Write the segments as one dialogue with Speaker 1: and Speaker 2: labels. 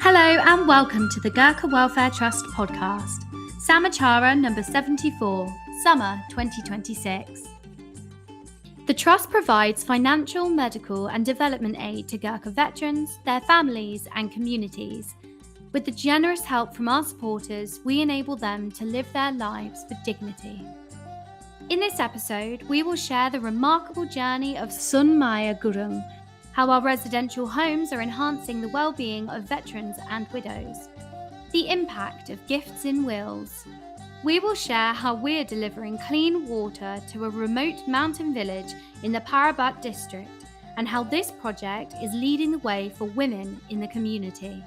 Speaker 1: Hello and welcome to the Gurkha Welfare Trust podcast, Samachara number 74, summer 2026. The Trust provides financial, medical and development aid to Gurkha veterans, their families and communities. With the generous help from our supporters, we enable them to live their lives with dignity. In this episode, we will share the remarkable journey of Sunmaya Gurung, how our residential homes are enhancing the well-being of veterans and widows, the impact of gifts in wills. We will share how we're delivering clean water to a remote mountain village in the Parabat district and how this project is leading the way for women in the community.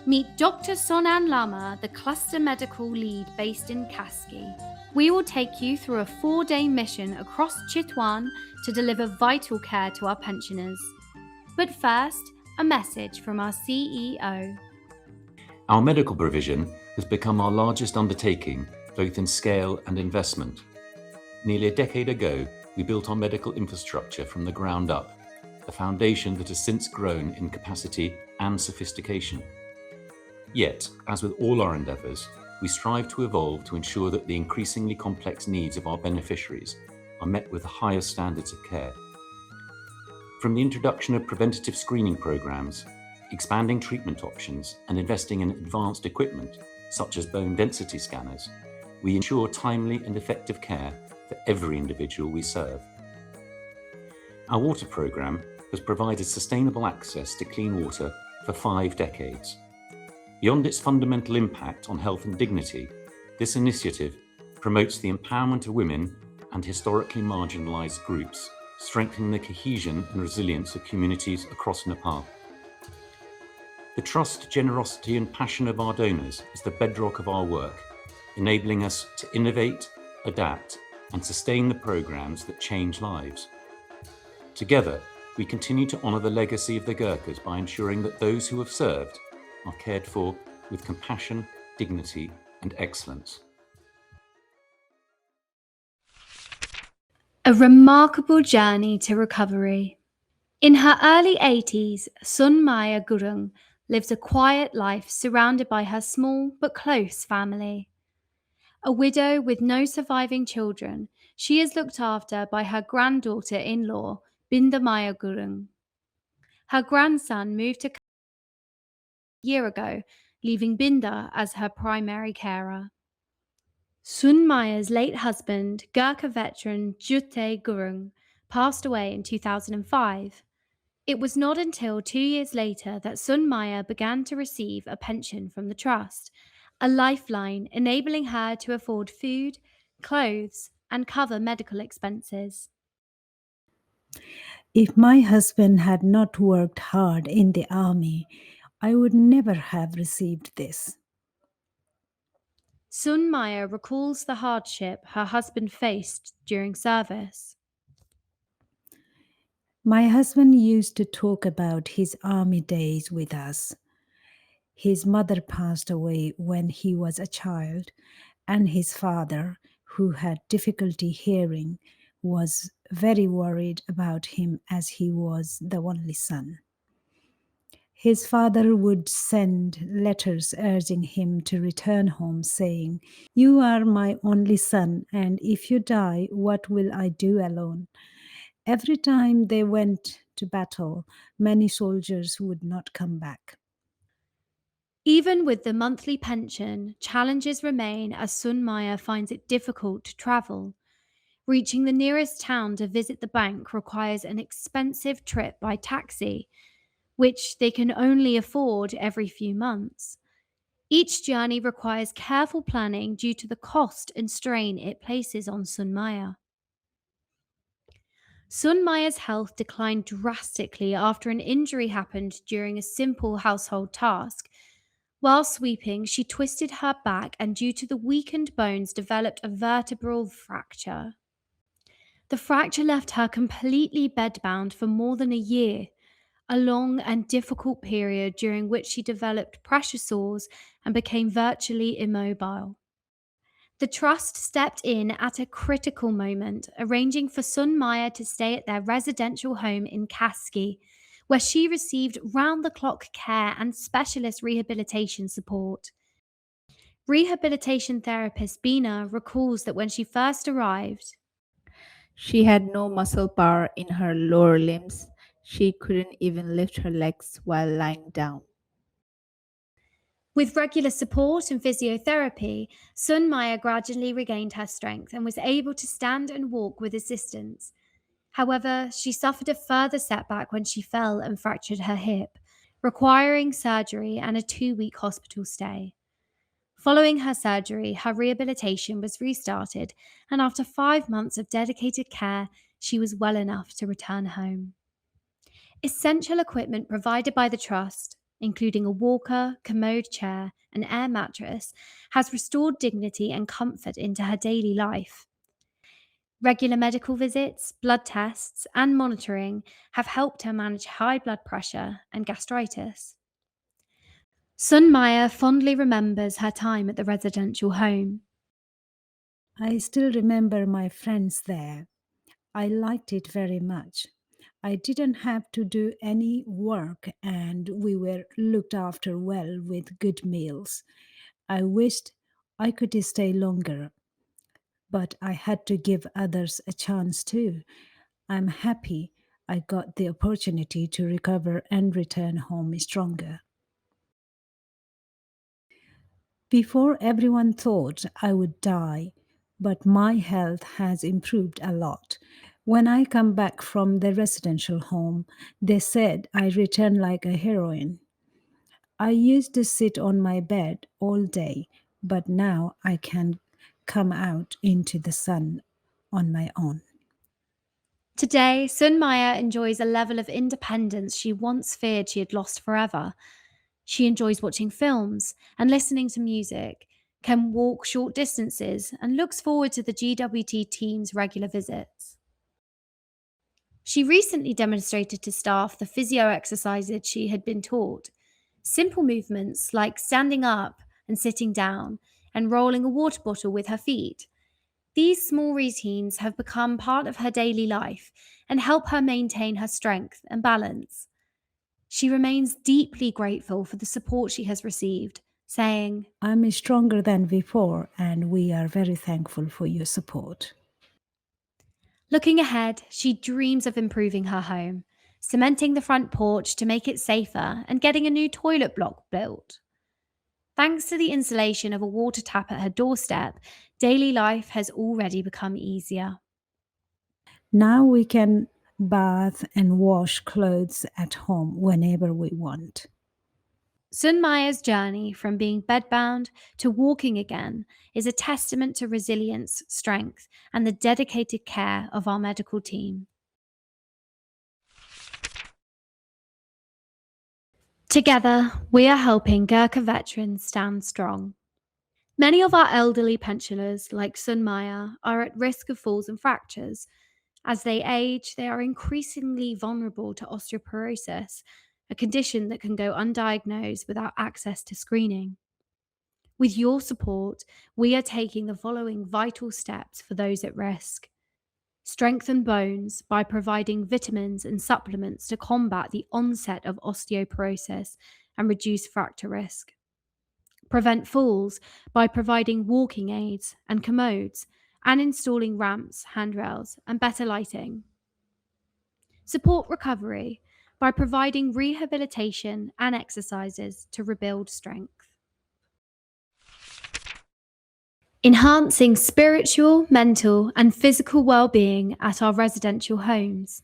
Speaker 1: Meet Dr. Sonan Lama, the cluster medical lead based in Kaski. We will take you through a 4-day mission across Chitwan to deliver vital care to our pensioners. But first, a message from our CEO.
Speaker 2: Our medical provision has become our largest undertaking, both in scale and investment. Nearly a decade ago, we built our medical infrastructure from the ground up, a foundation that has since grown in capacity and sophistication. Yet, as with all our endeavours, we strive to evolve to ensure that the increasingly complex needs of our beneficiaries are met with the highest standards of care. From the introduction of preventative screening programs, expanding treatment options, and investing in advanced equipment, such as bone density scanners, we ensure timely and effective care for every individual we serve. Our water program has provided sustainable access to clean water for 5 decades. Beyond its fundamental impact on health and dignity, this initiative promotes the empowerment of women and historically marginalised groups, strengthening the cohesion and resilience of communities across Nepal. The trust, generosity and passion of our donors is the bedrock of our work, enabling us to innovate, adapt and sustain the programs that change lives. Together, we continue to honour the legacy of the Gurkhas by ensuring that those who have served are cared for with compassion, dignity and excellence.
Speaker 1: A remarkable journey to recovery. In her early 80s, Sunmaya Gurung lives a quiet life surrounded by her small but close family. A widow with no surviving children, she is looked after by her granddaughter-in-law, Bindamaya Gurung. Her grandson moved to a year ago, leaving Binda as her primary carer. Sunmaya's late husband, Gurkha veteran Jute Gurung, passed away in 2005. It was not until 2 years later that Sunmaya began to receive a pension from the trust, a lifeline enabling her to afford food, clothes, and cover medical expenses.
Speaker 3: If my husband had not worked hard in the army, I would never have received this.
Speaker 1: Sunmaya recalls the hardship her husband faced during service.
Speaker 3: My husband used to talk about his army days with us. His mother passed away when he was a child, and his father, who had difficulty hearing, was very worried about him as he was the only son. His father would send letters urging him to return home, saying, "You are my only son, and if you die, what will I do alone?" Every time they went to battle, many soldiers would not come back.
Speaker 1: Even with the monthly pension, challenges remain as Sunmaya finds it difficult to travel. Reaching the nearest town to visit the bank requires an expensive trip by taxi, which they can only afford every few months. Each journey requires careful planning due to the cost and strain it places on Sunmaya. Sunmaya's health declined drastically after an injury happened during a simple household task. While sweeping, she twisted her back and due to the weakened bones developed a vertebral fracture. The fracture left her completely bedbound for more than a year, a long and difficult period during which she developed pressure sores and became virtually immobile. The trust stepped in at a critical moment, arranging for Sunmaya to stay at their residential home in Kaski, where she received round the clock care and specialist rehabilitation support. Rehabilitation therapist Bina recalls that when she first arrived,
Speaker 4: She had no muscle power in her lower limbs. She couldn't even lift her legs while lying down.
Speaker 1: with regular support and physiotherapy, Sun Maya gradually regained her strength and was able to stand and walk with assistance. However, she suffered a further setback when she fell and fractured her hip, requiring surgery and a 2-week hospital stay. Following her surgery, her rehabilitation was restarted, and after 5 months of dedicated care, she was well enough to return home. Essential equipment provided by the Trust, including a walker, commode chair, and air mattress, has restored dignity and comfort into her daily life. Regular medical visits, blood tests, and monitoring have helped her manage high blood pressure and gastritis. Sun Maya fondly remembers her time at the residential home.
Speaker 3: I still remember my friends there. I liked it very much. I didn't have to do any work and we were looked after well with good meals. I wished I could stay longer, but I had to give others a chance too. I'm happy I got the opportunity to recover and return home stronger. Before, everyone thought I would die, but my health has improved a lot. When I come back from the residential home, they said I return like a heroine. I used to sit on my bed all day, but now I can come out into the sun on my own.
Speaker 1: Today, Sun Maya enjoys a level of independence she once feared she had lost forever. She enjoys watching films and listening to music, can walk short distances, and looks forward to the GWT team's regular visits. She recently demonstrated to staff the physio exercises she had been taught. Simple movements like standing up and sitting down and rolling a water bottle with her feet. These small routines have become part of her daily life and help her maintain her strength and balance. She remains deeply grateful for the support she has received, saying,
Speaker 3: I'm stronger than before, and we are very thankful for your support.
Speaker 1: looking ahead, she dreams of improving her home, cementing the front porch to make it safer and getting a new toilet block built. Thanks to the installation of a water tap at her doorstep, daily life has already become easier.
Speaker 3: Now we can bath and wash clothes at home whenever we want.
Speaker 1: Sun Maya's journey from being bedbound to walking again is a testament to resilience, strength, and the dedicated care of our medical team. Together, we are helping Gurkha veterans stand strong. Many of our elderly pensioners, like Sun Maya, are at risk of falls and fractures. As they age, they are increasingly vulnerable to osteoporosis, a condition that can go undiagnosed without access to screening. With your support, we are taking the following vital steps for those at risk. Strengthen bones by providing vitamins and supplements to combat the onset of osteoporosis and reduce fracture risk. Prevent falls by providing walking aids and commodes and installing ramps, handrails, and better lighting. Support recovery by providing rehabilitation and exercises to rebuild strength. Enhancing spiritual, mental, and physical well-being at our residential homes.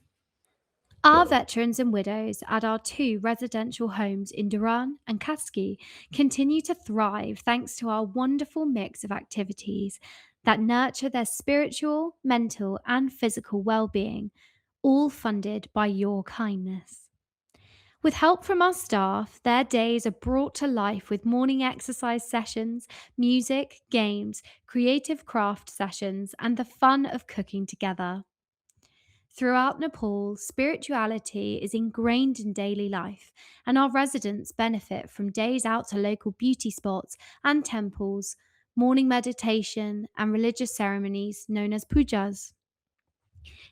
Speaker 1: Our veterans and widows at our 2 residential homes in Duran and Kaski continue to thrive thanks to our wonderful mix of activities that nurture their spiritual, mental, and physical well-being, all funded by your kindness. With help from our staff, their days are brought to life with morning exercise sessions, music, games, creative craft sessions, and the fun of cooking together. Throughout Nepal, spirituality is ingrained in daily life, and our residents benefit from days out to local beauty spots and temples, morning meditation, and religious ceremonies known as pujas.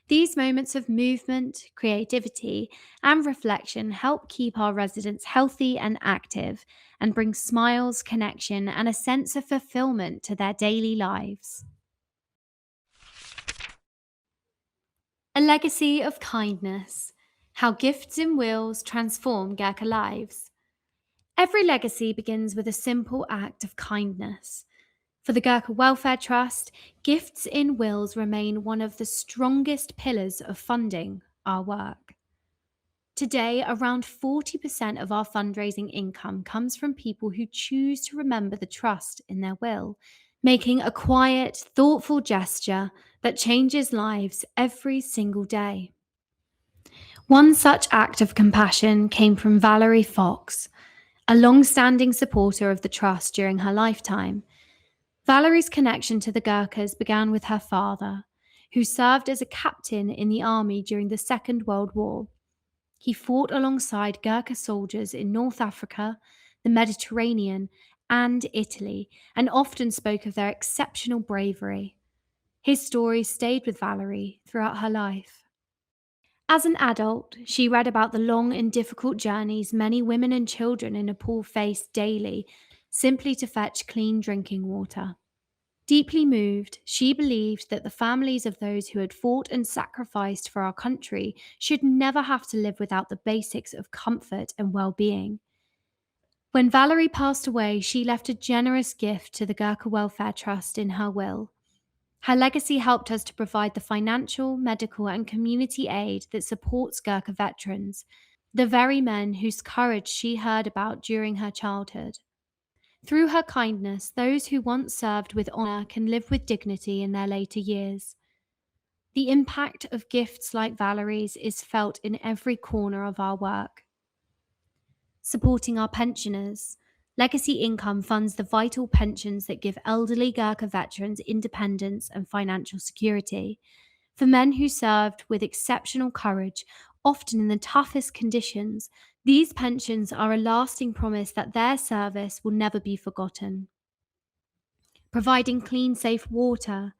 Speaker 1: These moments of movement, creativity, and reflection help keep our residents healthy and active and bring smiles, connection, and a sense of fulfillment to their daily lives. A legacy of kindness. How gifts in wills transform Gurkha lives. Every legacy begins with a simple act of kindness. For the Gurkha Welfare Trust, gifts in wills remain one of the strongest pillars of funding our work. Today, around 40% of our fundraising income comes from people who choose to remember the trust in their will, making a quiet, thoughtful gesture that changes lives every single day. One such act of compassion came from Valerie Fox, a long-standing supporter of the Trust during her lifetime. Valerie's connection to the Gurkhas began with her father, who served as a captain in the army during the Second World War. He fought alongside Gurkha soldiers in North Africa, the Mediterranean, and Italy, and often spoke of their exceptional bravery. His story stayed with Valerie throughout her life. As an adult, she read about the long and difficult journeys many women and children in Nepal face daily, simply to fetch clean drinking water. Deeply moved, she believed that the families of those who had fought and sacrificed for our country should never have to live without the basics of comfort and well-being. When Valerie passed away, she left a generous gift to the Gurkha Welfare Trust in her will. Her legacy helped us to provide the financial, medical, and community aid that supports Gurkha veterans, the very men whose courage she heard about during her childhood. Through her kindness, those who once served with honour can live with dignity in their later years. The impact of gifts like Valerie's is felt in every corner of our work. Supporting our pensioners. Legacy Income funds the vital pensions that give elderly Gurkha veterans independence and financial security. For men who served with exceptional courage, often in the toughest conditions, these pensions are a lasting promise that their service will never be forgotten. Providing clean, safe water.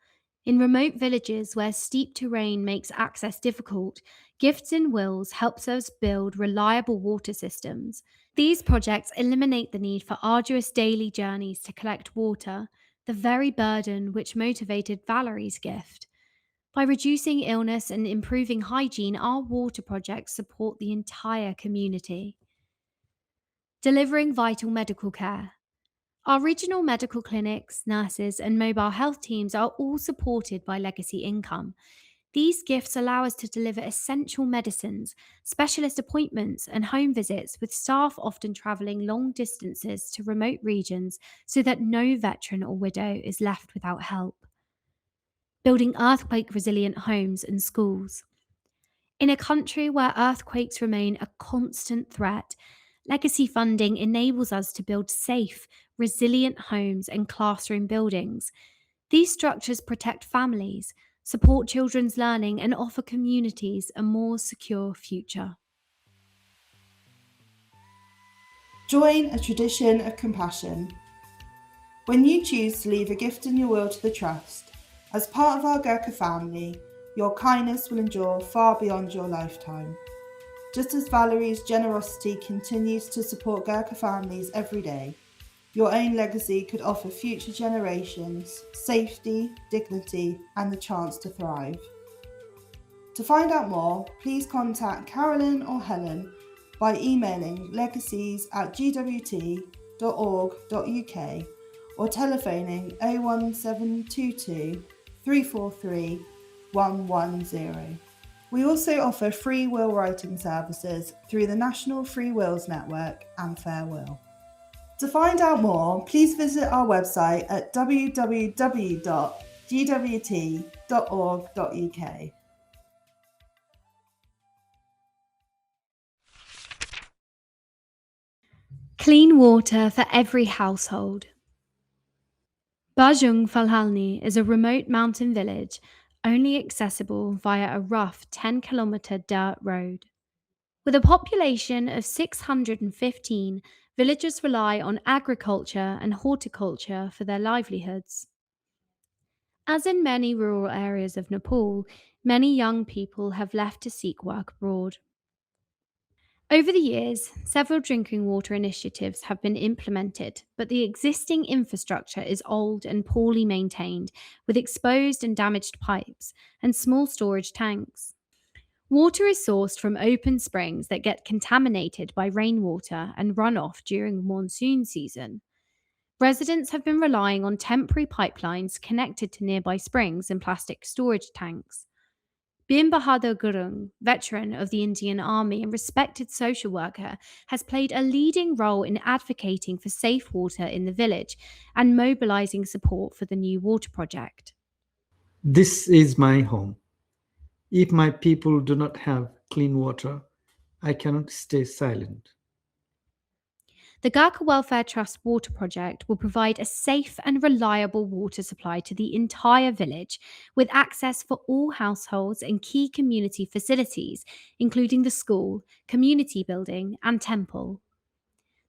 Speaker 1: In remote villages where steep terrain makes access difficult, Gifts in Wills helps us build reliable water systems. These projects eliminate the need for arduous daily journeys to collect water, the very burden which motivated Valerie's gift. By reducing illness and improving hygiene, our water projects support the entire community. Delivering vital medical care. Our regional medical clinics, nurses, and mobile health teams are all supported by Legacy Income. These gifts allow us to deliver essential medicines, specialist appointments, and home visits, with staff often travelling long distances to remote regions so that no veteran or widow is left without help. Building earthquake-resilient homes and schools. In a country where earthquakes remain a constant threat, legacy funding enables us to build safe, resilient homes and classroom buildings. These structures protect families, support children's learning, and offer communities a more secure future.
Speaker 5: Join a tradition of compassion. When you choose to leave a gift in your will to the Trust, as part of our Gurkha family, your kindness will endure far beyond your lifetime. Just as Valerie's generosity continues to support Gurkha families every day, your own legacy could offer future generations safety, dignity, and the chance to thrive. To find out more, please contact Carolyn or Helen by emailing legacies@gwt.org.uk or telephoning 01722 343 110. We also offer free will writing services through the National Free Wills Network and Fair Will. To find out more, please visit our website at www.gwt.org.uk.
Speaker 1: Clean water for every household. Bajung Falhalni is a remote mountain village only accessible via a rough 10-kilometre dirt road. With a population of 615, villagers rely on agriculture and horticulture for their livelihoods. As in many rural areas of Nepal, many young people have left to seek work abroad. Over the years, several drinking water initiatives have been implemented, but the existing infrastructure is old and poorly maintained, with exposed and damaged pipes and small storage tanks. Water is sourced from open springs that get contaminated by rainwater and runoff during monsoon season. Residents have been relying on temporary pipelines connected to nearby springs and plastic storage tanks. Bin Bahadur Gurung, veteran of the Indian Army and respected social worker, has played a leading role in advocating for safe water in the village and mobilizing support for the new water project.
Speaker 6: This is my home. If my people do not have clean water, I cannot stay silent.
Speaker 1: The Gurkha Welfare Trust water project will provide a safe and reliable water supply to the entire village, with access for all households and key community facilities, including the school, community building, and temple.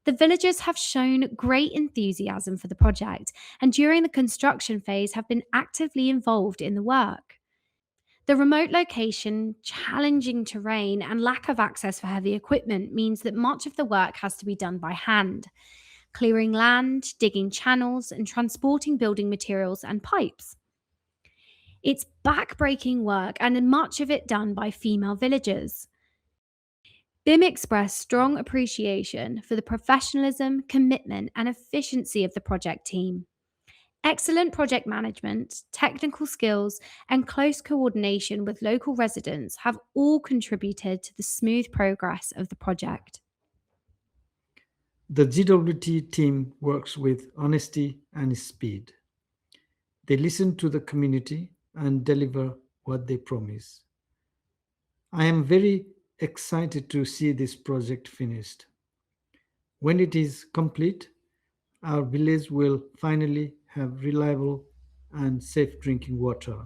Speaker 1: The villagers have shown great enthusiasm for the project and during the construction phase have been actively involved in the work. The remote location, challenging terrain, and lack of access for heavy equipment means that much of the work has to be done by hand, clearing land, digging channels, and transporting building materials and pipes. It's back-breaking work and much of it done by female villagers. BIM expressed strong appreciation for the professionalism, commitment, and efficiency of the project team. Excellent project management, technical skills, and close coordination with local residents have all contributed to the smooth progress of the project.
Speaker 6: The GWT team works with honesty and speed. They listen to the community and deliver what they promise. I am very excited to see this project finished. When it is complete, our village will finally have reliable and safe drinking water.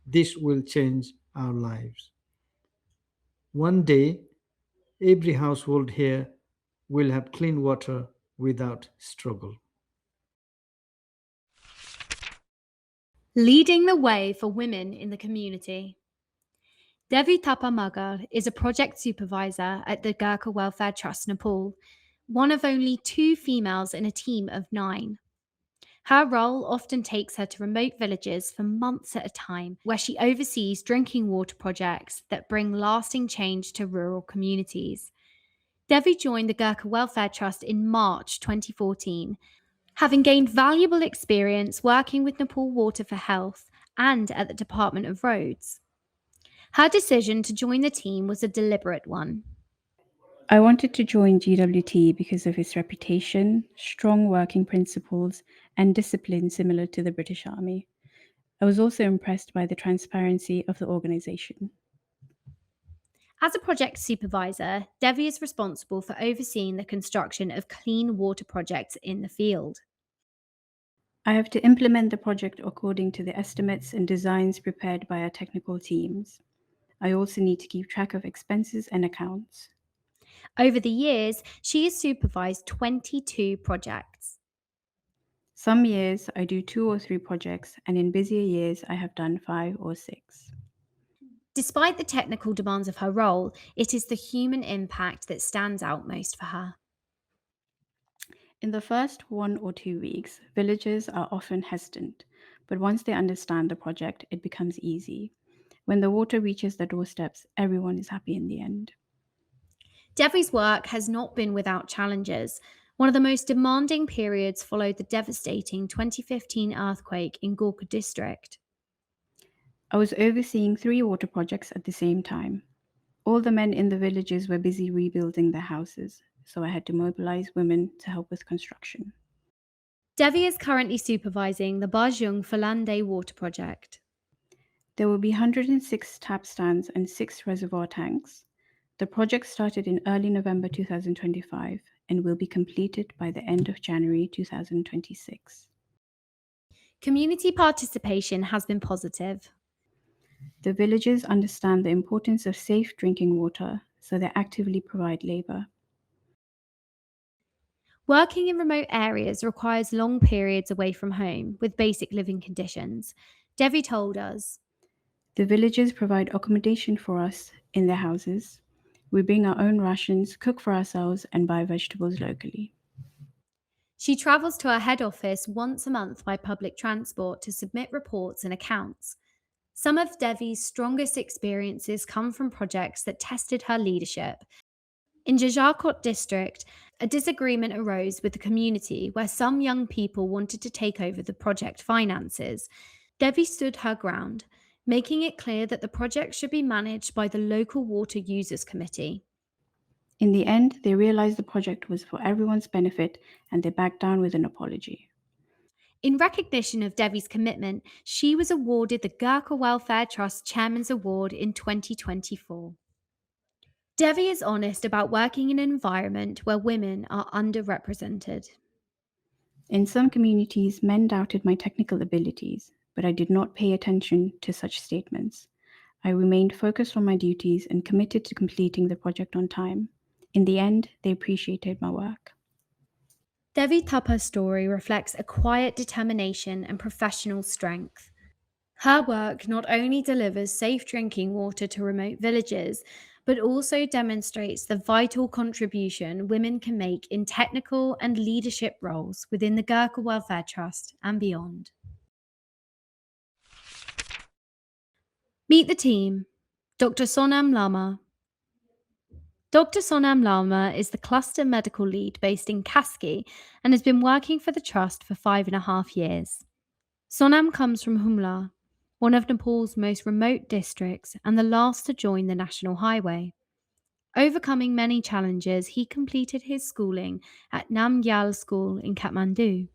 Speaker 6: This will change our lives. One day, every household here will have clean water without struggle.
Speaker 1: Leading the way for women in the community. Devi Tapamagar is a project supervisor at the Gurkha Welfare Trust Nepal, one of only 2 females in a team of 9. Her role often takes her to remote villages for months at a time, where she oversees drinking water projects that bring lasting change to rural communities. Devi joined the Gurkha Welfare Trust in March 2014, having gained valuable experience working with Nepal Water for Health and at the Department of Roads. Her decision to join the team was a deliberate one.
Speaker 7: I wanted to join GWT because of its reputation, strong working principles, and discipline similar to the British Army. I was also impressed by the transparency of the organisation.
Speaker 1: As a project supervisor, Devi is responsible for overseeing the construction of clean water projects in the field.
Speaker 7: I have to implement the project according to the estimates and designs prepared by our technical teams. I also need to keep track of expenses and accounts.
Speaker 1: Over the years, she has supervised 22 projects.
Speaker 7: Some years I do 2 or 3 projects, and in busier years I have done 5 or 6.
Speaker 1: Despite the technical demands of her role, it is the human impact that stands out most for her.
Speaker 7: In the first 1 or 2 weeks, villagers are often hesitant, but once they understand the project, it becomes easy. When the water reaches the doorsteps, everyone is happy in the end.
Speaker 1: Devi's work has not been without challenges. One of the most demanding periods followed the devastating 2015 earthquake in Gorkha district.
Speaker 7: I was overseeing 3 water projects at the same time. All the men in the villages were busy rebuilding their houses, so I had to mobilize women to help with construction.
Speaker 1: Devi is currently supervising the Bajung Falande water project.
Speaker 7: There will be 106 tap stands and 6 reservoir tanks. The project started in early November 2025 and will be completed by the end of January 2026.
Speaker 1: Community participation has been positive.
Speaker 7: The villagers understand the importance of safe drinking water, so they actively provide labour.
Speaker 1: Working in remote areas requires long periods away from home with basic living conditions. Devi told us,
Speaker 7: The villagers provide accommodation for us in their houses. We bring our own rations, cook for ourselves, and buy vegetables locally.
Speaker 1: she travels to her head office once a month by public transport to submit reports and accounts. Some of Devi's strongest experiences come from projects that tested her leadership. In Jajarkot district, a disagreement arose with the community where some young people wanted to take over the project finances. Devi stood her ground, making it clear that the project should be managed by the local water users committee.
Speaker 7: In the end, they realized the project was for everyone's benefit and they backed down with an apology.
Speaker 1: In recognition of Devi's commitment, she was awarded the Gurkha Welfare Trust Chairman's Award in 2024. Devi is honest about working in an environment where women are underrepresented.
Speaker 7: In some communities, men doubted my technical abilities, but I did not pay attention to such statements. I remained focused on my duties and committed to completing the project on time. In the end, they appreciated my work.
Speaker 1: Devi Thapa's story reflects a quiet determination and professional strength. Her work not only delivers safe drinking water to remote villages, but also demonstrates the vital contribution women can make in technical and leadership roles within the Gurkha Welfare Trust and beyond. Meet the team. Dr. Sonam Lama. Dr. Sonam Lama is the cluster medical lead based in Kaski and has been working for the trust for 5.5 years. Sonam comes from Humla, one of Nepal's most remote districts and the last to join the national highway. Overcoming many challenges, he completed his schooling at Namgyal School in Kathmandu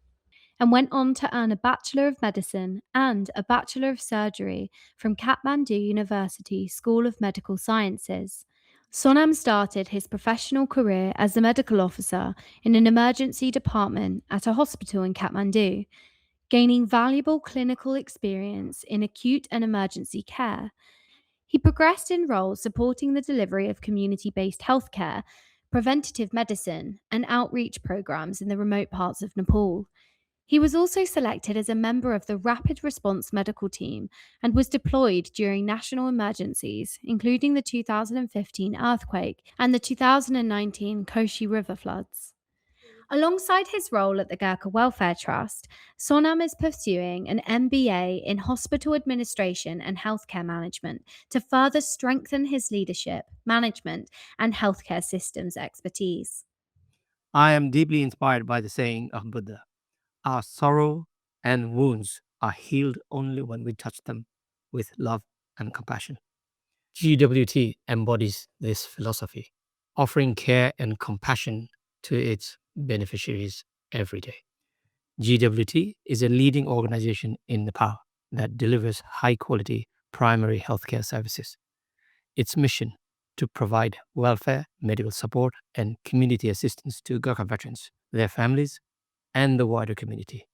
Speaker 1: and went on to earn a Bachelor of Medicine and a Bachelor of Surgery from Kathmandu University School of Medical Sciences. Sonam started his professional career as a medical officer in an emergency department at a hospital in Kathmandu, gaining valuable clinical experience in acute and emergency care. He progressed in roles supporting the delivery of community-based healthcare, preventative medicine, and outreach programs in the remote parts of Nepal. He was also selected as a member of the Rapid Response Medical Team and was deployed during national emergencies, including the 2015 earthquake and the 2019 Koshi River floods. Alongside his role at the Gurkha Welfare Trust, Sonam is pursuing an MBA in Hospital Administration and Healthcare Management to further strengthen his leadership, management, and healthcare systems expertise.
Speaker 8: I am deeply inspired by the saying of Buddha: our sorrow and wounds are healed only when we touch them with love and compassion. GWT embodies this philosophy, offering care and compassion to its beneficiaries every day. GWT is a leading organization in Nepal that delivers high-quality primary healthcare services. Its mission to provide welfare, medical support, and community assistance to Gurkha veterans, their families, and the wider community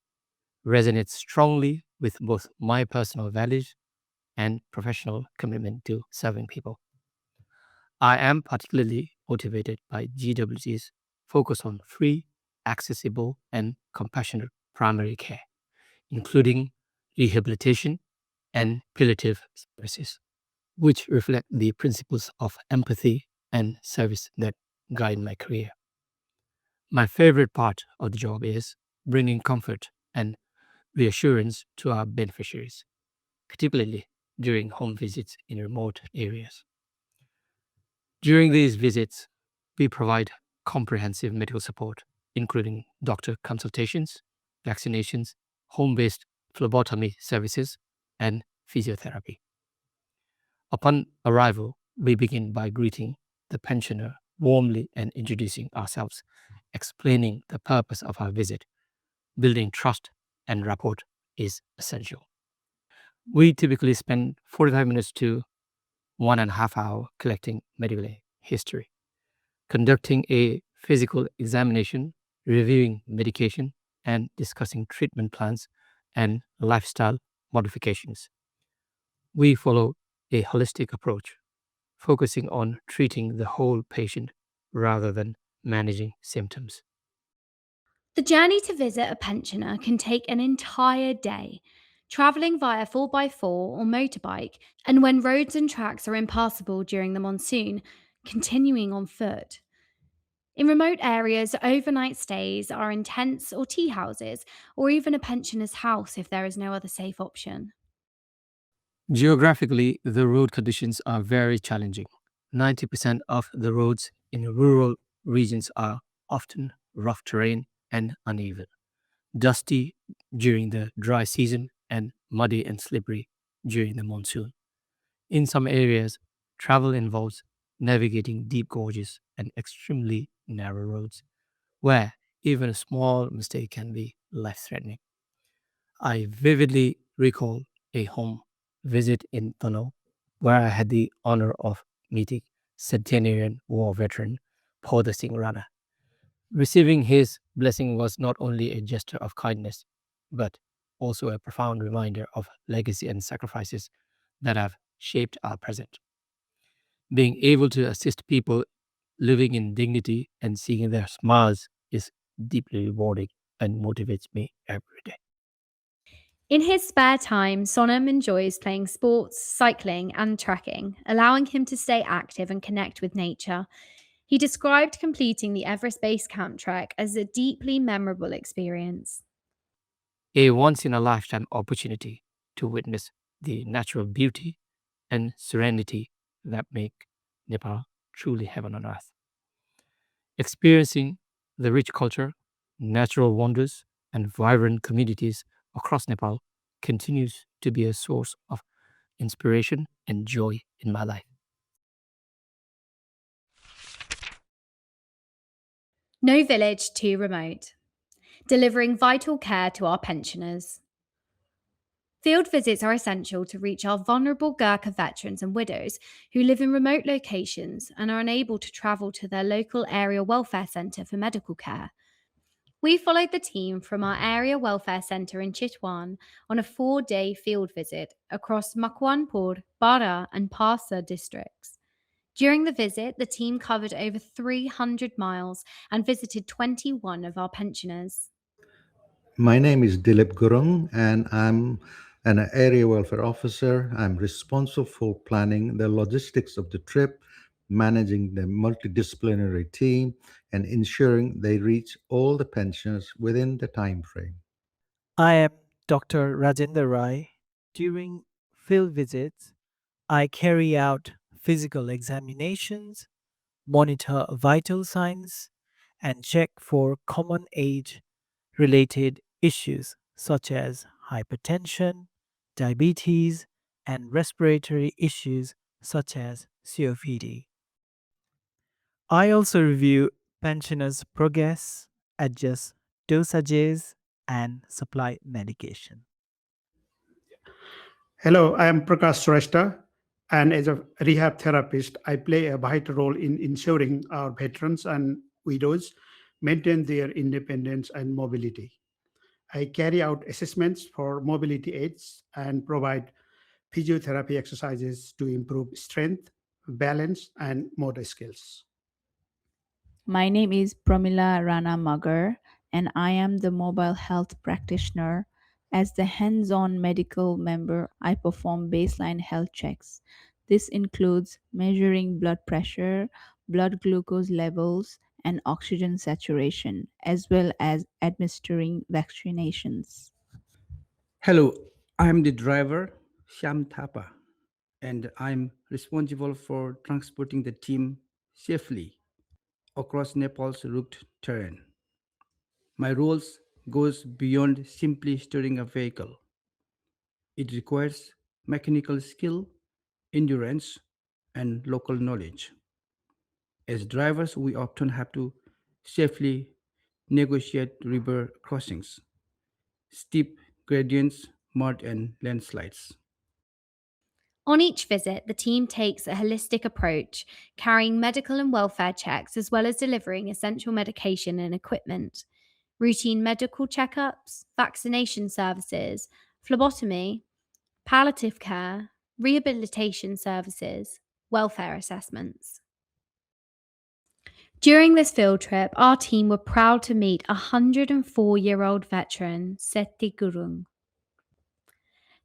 Speaker 8: resonates strongly with both my personal values and professional commitment to serving people. I am particularly motivated by GWT's focus on free, accessible, and compassionate primary care, including rehabilitation and palliative services, which reflect the principles of empathy and service that guide my career. My favorite part of the job is bringing comfort and reassurance to our beneficiaries, particularly during home visits in remote areas. During these visits, we provide comprehensive medical support, including doctor consultations, vaccinations, home-based phlebotomy services, and physiotherapy. Upon arrival, we begin by greeting the pensioner warmly and introducing ourselves, explaining the purpose of our visit. Building trust and rapport is essential. We typically spend 45 minutes to 1.5 hours collecting medical history, conducting a physical examination, reviewing medication, and discussing treatment plans and lifestyle modifications. We follow a holistic approach, focusing on treating the whole patient rather than managing symptoms.
Speaker 1: The journey to visit a pensioner can take an entire day, travelling via 4x4 or motorbike, and when roads and tracks are impassable during the monsoon, continuing on foot. In remote areas, overnight stays are in tents or tea houses, or even a pensioner's house if there is no other safe option.
Speaker 8: Geographically, the road conditions are very challenging. 90% of the roads in rural regions are often rough terrain and uneven, dusty during the dry season, and muddy and slippery during the monsoon. In some areas, travel involves navigating deep gorges and extremely narrow roads, where even a small mistake can be life threatening. I vividly recall a home visit in Tono where I had the honor of meeting centenarian war veteran Poda Singh Rana. Receiving his blessing was not only a gesture of kindness, but also a profound reminder of legacy and sacrifices that have shaped our present. Being able to assist people living in dignity and seeing their smiles is deeply rewarding and motivates me every day.
Speaker 1: In his spare time, Sonam enjoys playing sports, cycling, and trekking, allowing him to stay active and connect with nature. He described completing the Everest Base Camp trek as a deeply memorable experience.
Speaker 8: A once in a lifetime opportunity to witness the natural beauty and serenity that make Nepal truly heaven on earth. Experiencing the rich culture, natural wonders, and vibrant communities across Nepal continues to be a source of inspiration and joy in my life.
Speaker 1: No village too remote, delivering vital care to our pensioners. Field visits are essential to reach our vulnerable Gurkha veterans and widows who live in remote locations and are unable to travel to their local area welfare centre for medical care. We followed the team from our area welfare centre in Chitwan on a 4-day field visit across Makwanpur, Bara, and Parsa districts. During the visit, the team covered over 300 miles and visited 21 of our pensioners.
Speaker 9: My name is Dilip Gurung, and I'm an area welfare officer. I'm responsible for planning the logistics of the trip, managing the multidisciplinary team, and ensuring they reach all the pensioners within the time frame.
Speaker 10: I am Dr. Rajendra Rai. During field visits, I carry out physical examinations, monitor vital signs, and check for common age related issues such as hypertension, diabetes, and respiratory issues such as COPD. I also review pensioners' progress, adjust dosages, and supply medication.
Speaker 11: Hello, I am Prakash Shrestha, and as a rehab therapist, I play a vital role in ensuring our veterans and widows maintain their independence and mobility. I carry out assessments for mobility aids and provide physiotherapy exercises to improve strength, balance, and motor skills.
Speaker 4: My name is Pramila Rana Magar, and I am the mobile health practitioner. As the hands on medical member, I perform baseline health checks. This includes measuring blood pressure, blood glucose levels, and oxygen saturation, as well as administering vaccinations.
Speaker 12: Hello, I'm the driver, Shyam Thapa, and I'm responsible for transporting the team safely across Nepal's rugged terrain. My roles goes beyond simply steering a vehicle. It requires mechanical skill, endurance, and local knowledge. As drivers, we often have to safely negotiate river crossings, steep gradients, mud, and landslides.
Speaker 1: On each visit, the team takes a holistic approach, carrying medical and welfare checks as well as delivering essential medication and equipment, routine medical checkups, vaccination services, phlebotomy, palliative care, rehabilitation services, welfare assessments. During this field trip, our team were proud to meet 104-year-old veteran Seti Gurung.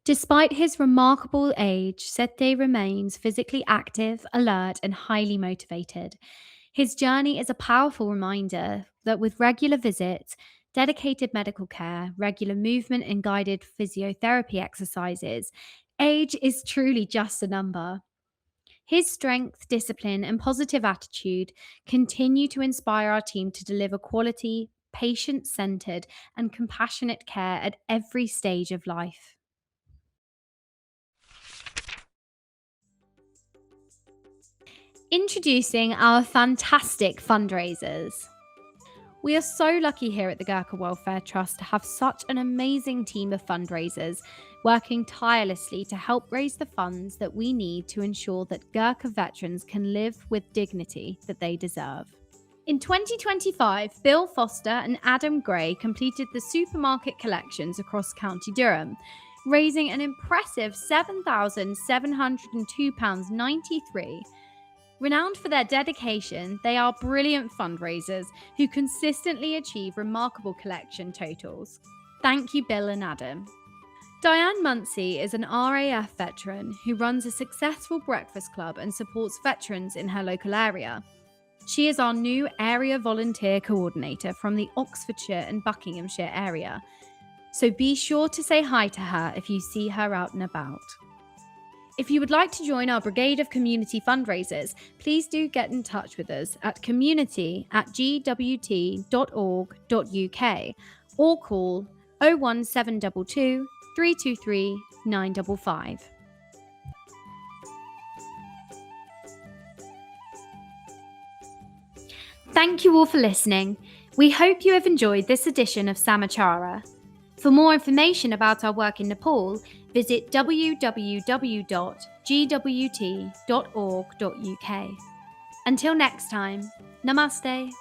Speaker 1: Despite his remarkable age, Sete remains physically active, alert, and highly motivated. His journey is a powerful reminder that with regular visits, dedicated medical care, regular movement, and guided physiotherapy exercises, age is truly just a number. His strength, discipline, and positive attitude continue to inspire our team to deliver quality, patient-centered, and compassionate care at every stage of life. Introducing our fantastic fundraisers. We are so lucky here at the Gurkha Welfare Trust to have such an amazing team of fundraisers working tirelessly to help raise the funds that we need to ensure that Gurkha veterans can live with dignity that they deserve. In 2025, Bill Foster and Adam Gray completed the supermarket collections across County Durham, raising an impressive £7,702.93. Renowned for their dedication, they are brilliant fundraisers who consistently achieve remarkable collection totals. Thank you, Bill and Adam. Diane Munsey is an RAF veteran who runs a successful breakfast club and supports veterans in her local area. She is our new area volunteer coordinator from the Oxfordshire and Buckinghamshire area, so be sure to say hi to her if you see her out and about. If you would like to join our brigade of community fundraisers, please do get in touch with us at community@gwt.org.uk or call 01722 323 955. Thank you all for listening. We hope you have enjoyed this edition of Samachara. For more information about our work in Nepal, visit www.gwt.org.uk. Until next time, namaste.